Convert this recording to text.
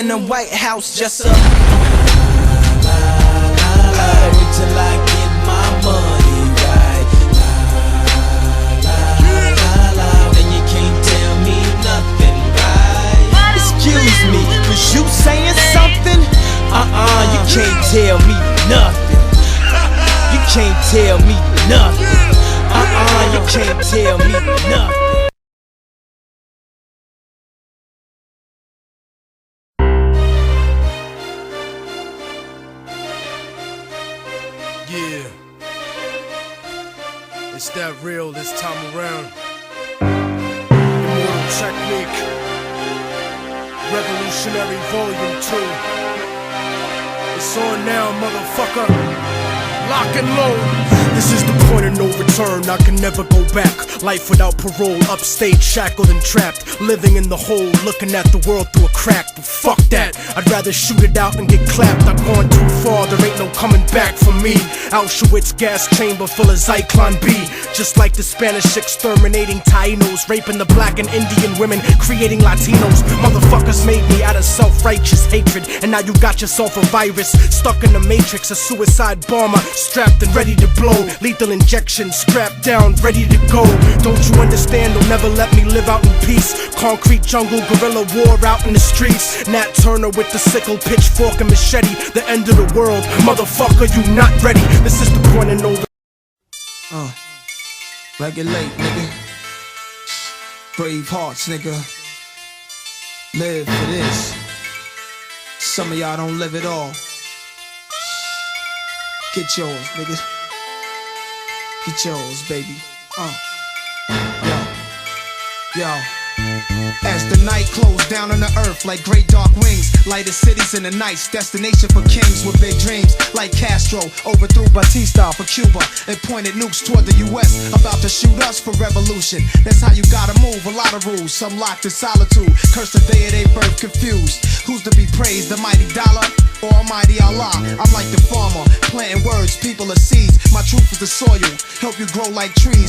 in the White House, just a wait till I get my money right. Then you can't tell me nothing, right? excuse me, was you saying something? You can't tell me nothing. You can't tell me nothing. You can't tell me nothing. Yeah, it's that real this time around. Immortal Technique, Revolutionary Volume 2. It's on now, motherfucker. Lock and load. This is the point of no return, I can never go back. Life without parole, upstate, shackled and trapped. Living in the hole, looking at the world through a crack. But fuck that, I'd rather shoot it out and get clapped. I've gone too far, there ain't no coming back for me. Auschwitz gas chamber full of Zyklon B. Just like the Spanish exterminating Tainos, raping the black and Indian women, creating Latinos. Motherfuckers made me out of self-righteous hatred, and now you got yourself a virus, stuck in the matrix. A suicide bomber, strapped and ready to blow. Lethal injection, strapped down, ready to go. Don't you understand? They'll never let me live out in peace. Concrete jungle, guerrilla war out in the streets. Nat Turner with the sickle, pitchfork and machete. The end of the world, motherfucker, you not ready. This is the point of no. Regulate, nigga. Brave hearts, nigga. Live for this. Some of y'all don't live at all. Get yours, nigga. Get yours, baby. Yo. As the night closed down on the earth like great dark wings, lighter cities in the nights, destination for kings with big dreams. Like Castro overthrew Batista for Cuba and pointed nukes toward the US, about to shoot us for revolution. That's how you gotta move, a lot of rules, some locked in solitude, cursed the day of their birth, confused. Who's to be praised, the mighty dollar or Almighty Allah? I'm like the farmer, planting words, people are seeds. My truth is the soil, help you grow like trees.